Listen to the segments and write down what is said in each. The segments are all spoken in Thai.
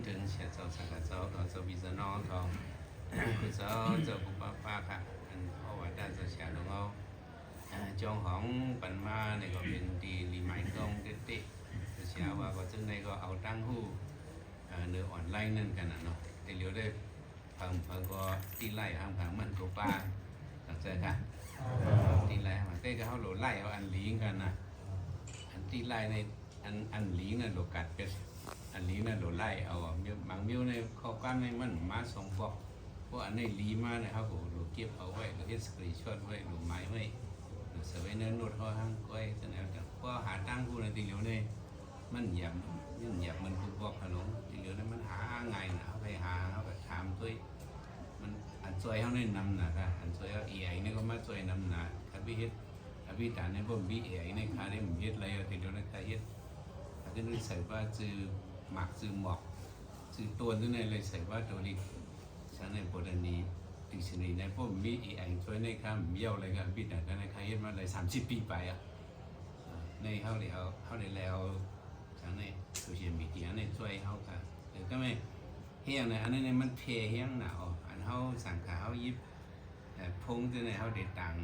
ถึงเสียเจ้าสังกัดเจ้าเขาเจ้าบิสนองเขาคือเจ้ากุปป้าค่ะอันเพราะว่าด้านเสียของเขาจองของปันมาเนี่ยก็เป็นตีรีไมค์ตรงเด็ดๆเสียว่าก็จึงในก็เอาตั้งหู้เนื้อออนไลน์นั่นกันนะเนาะแต่เดี๋ยวได้พังก็ตีไล่พังมันกุปป้าเข้าใจค่ะตีไล่มันเต้ก็เขาโหลไล่เอาอันลิงกันนะอันตีไล่ในอันลิงนั่นโหลกัดเป็นอันลิงนั่นโหลไล่เอาบางมิ้วในข้อความในมันมาสองบอกเพราะอันในลีมาเนี่ยเขาโหลเก็บเอาไว้โหลเฮ็ดสกรีนช็อตไว้โหลไม้ไว้เสวยเนื้อหนวดเขาห้างก้อยจะแนวแต่ก็หาตั้งผู้ในตีเหลียวเนี่ยมันหยาบมันคือบอกขนมตีเหลียวเนี่ยมันหาไงนะเขาไปหาเขาไปถามด้วยมันอันซอยเขาเนี่ยนำนะครับอันซอยเขาเอไอเนี่ยก็มาซอยนำนะถ้าพี่เฮ็ดถ้าพี่ตาเนี่ยผมพี่เอไอเนี่ยขาเนี่ยผมเฮ็ดอะไรตีเหลียวเนี่ยขาเฮ็ดถ้าที่นี่ใส่ว่าจือหมักจือหมอกจือตัวที่นี่เลยใส่ว่าตัวนี้ฉันในบทนี้ดิกชันนารีในพวกมีเอไอช่วยในคำเบี้ยวอะไรกันพี่แต่กันในใครเห็นมาเลย30 ปีไปอ่ะในเขาเลยแล้วทางในโซเชียลมีเดียในช่วยเขาค่ะหรือก็ไม่เฮียงในอันนี้เนี่ยมันเพย์เฮียงหนาวอันเขาสั่งขาเขายิบพงที่ในเขาเด็ดต่าง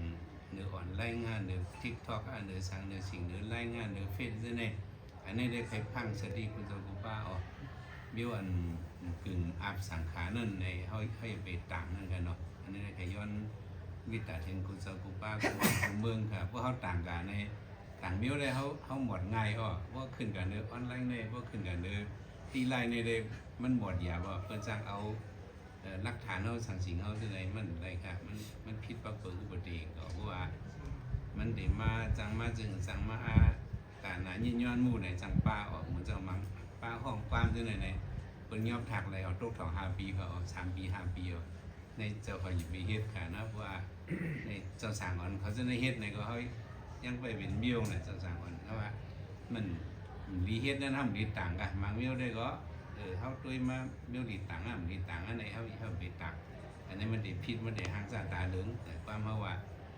เนื้ออ่อนไล่งานเนื้อทิกทอกเนื้อสั่งเนื้อสิ่งเนื้อไล่งานเนื้อเฟซที่ในอันนี้ได้ใครพังสติคุณโจกุป้าอ๋อเบี้ยวอันกึ่งอาบสังขานั่นในเขาไปต่างนั่นกันเนาะอันนี้ได้ย้อนวิตาเทนคุณโจกุป้าคุณเมืองค่ะเพราะเขาต่างกันในต่างเบี้ยวได้เขาหมดง่ายอ๋อว่าขึ้นกันเนื้อออนไลน์ในว่าขึ้นกันเนื้อที่ไลน์ในได้มันหมดอย่าว่าเพื่อจ้างเอาหลักฐานเขาสั่งสิ่งเขาที่ไหนมันอะไรค่ะมันผิดปรากฏอุบัติเหตุก็เพราะว่ามันเดี๋ยวมาจังมาจึงจังมาการน่ะยินย้อนมู่ในจังป้าออกเหมือนเจ้ามังป้าห้องความที่ไหนในเป็นยอบถักอะไรเอาตกถอง5 ปีเขาเอา3 ปี5 ปีในเจ้าเขาหยิบไปเฮ็ดค่ะนะเพราะว่าในเจ้าสางอ่อนเขาจะในเฮ็ดในก็เขายังไปเป็นเบี้ยวเนี่ยเจ้าสางอ่อนเพราะว่ามันรีเฮ็ดนั่นทำดีต่างกันบางเบี้ยวได้ก็เขาตัวมาเบี้ยวดีต่างดีต่างอันไหนเขาไปตักอันนี้มันได้พิษมันได้หางสาตาเหลืองแต่ความเขาว่า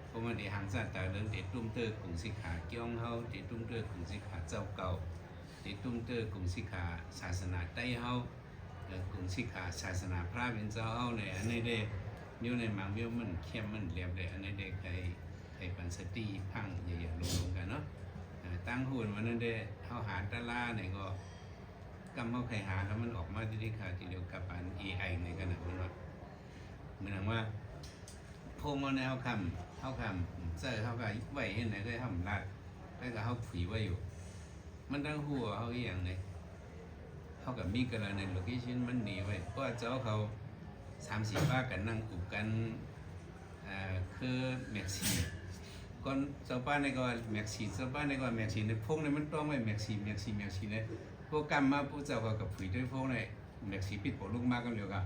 เพราะมันได้หางสาตาเหลืองได้ตุ้มเตอร์กลุ่มสิขาเกี้ยงเขาได้ตุ้มเตอร์กลุ่มสิขาเจ้าเก่าได้ตุ้มเตอร์กลุ่มสิขาศาสนาใต้เขากลุ่มสิขาศาสนาพระเป็นเจ้าเขาเนี่ยอันนี้ได้นิ้วในบางเบี้ยวมันเข้มมันเรียบเลยอันนี้ได้ใครปันสติพังใหญ่ๆลงกันเนาะตั้งหุ่นวันนั้นได้เขาหาตะล่าเนี่ยก็กำเขาใครหาแล้วมันออกมาที่ขาทีเดียวกับอัน AI ในขณะนั้นว่าเหมือนว่าพงเอาแนวคำเจอเขาก็ไหวเห็นไหนก็ทำรัดแล้วก็เขาผีไว้อยู่มันตั้งหัวเขาอย่างไรเขากับมีกันในโลเคชั่นมันหนีไว้เพราะเจ้าเขา3-4 ป้ากันนั่งกลุ่มกันคือแม็กซี่ก่อนเจ้าป้าในก็แม็กซี่เจ้าป้าในก็แม็กซี่ในพงในมันต้องไว้แม็กซี่เนี่ยพวกกรรมมาผู้เจ้าเขากับผีด้วยพวกในแม็กซี่ปิดปกลูกมากกันเดียวกัน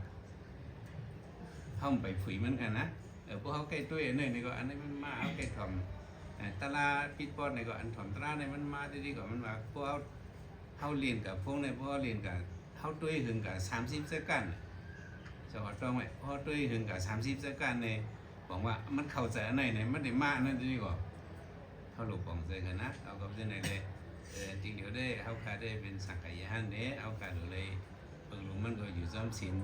เขาไปผีเหมือนกันนะพวกเขาใกล้ตัวเนี่ยนี่ก็อันนี้มันมาเอาใกล้ถ่อมตลาปิดปอดในก็อันถ่อมตลาในมันมาดีๆก็มันว่าพวกเขาเรียนกับพวกในพวกเขาเรียนกับเขาตัวหึงกับ30 สักกันสวัสดีไหมพอตัวหึงกับ30 สักกันในบอกว่ามันเข้าใจอันไหนเนี่ยมันได้มากนั่นดีกว่าเขาหลบของใจกันนะเอากับใจไหนเลยจริงเดี๋ยวได้เขาขาได้เป็นสังกัดยานเนี่ยเอาขาเลยเปิงหลวงมันก็อยู่ซ้อมศิล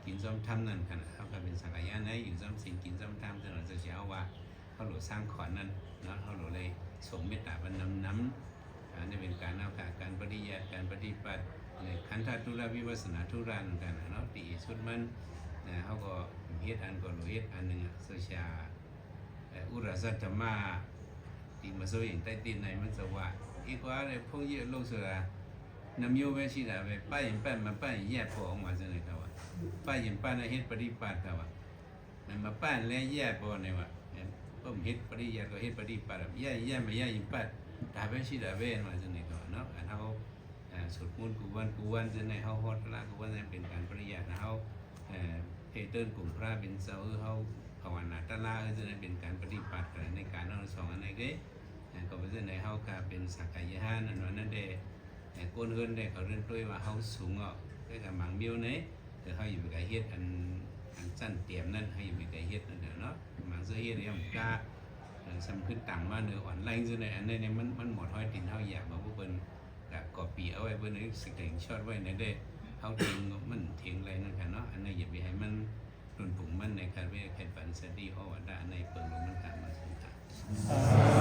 กินซ้อมทำนั่นกันเขาก็เป็นสังกัดยานเนี่ยอยู่ซ้อมศิลกินซ้อมทำจนเราจะเชื่อว่าเขาหลวสร้างขอนนั่นเนาะเขาหลวเลยส่งเมตตาบรรน้ำนี่เป็นการเอาขาการปฏิญาณการปฏิบัติขันธทุระวิปัสสนาทุรันกันเนาะตีสุดมันเขาก็เฮ็ดอันก็หลวเฮ็ดอันหนึ่งโซเชียอุรสัตธรรมะตีมาโซยินใต้ตีนในมันจะว่าอีกว่าเลยพวกเยอะโลกสุราน้ำโยเวชิดาไปป้ายยินป้ายมาป้ายแย่พอออกมาจะไหนกันวะป้ายยินป้ายในเฮ็ดปฏิบัติกันวะมันมาป้ายแล้วแย่พอในวะก็เฮ็ดปฏิญาณก็เฮ็ดปฏิบัติแย่มาแย่ยินป้ายตาเวชิดาเวมาจะไหนกันเนาะอันเขาสุดมุ่นกูวันจะไหนเขาฮอตละกูวันนั้นเป็นการปฏิญาณเขาเพเติร์นกลุ่มพระเป็นเจ้าเขาภาวนาตะลาจะไหนเป็นการปฏิบัติในการเอาสองอันไหนก็เป็นในเขาค่ะเป็นสักกายะนั่นวันนั้นเด็กคนเฮือนเด็กเขาเรียนด้วยว่าเขาสูงอ่ะก็กับมังเบี้ยวเนี่ยแต่เขาอยู่กับเฮ็ดอันสั้นเตรียมนั่นให้อยู่กับเฮ็ดนั่นเนาะมังเสื้อเฮ็ดเนี่ยมันกล้าสำขึ้นต่างมาเนื้ออ่อนแรงจะในอันนี้เนี่ยมันหมดห้อยตินเท่าอยากมาพวกเป็นกับกอปีเอาไว้เพื่อนนึกสิ่งช็อตไว้ในเด็ก เขาทิ้งมันทิ้งอะไรนั่นค่ะเนาะอันนี้อย่าไปให้มันรุนผงมันในการเวทแค่ฝันสดีอ้อว่าได้ในเปิงลงมันขามาสิค่ะ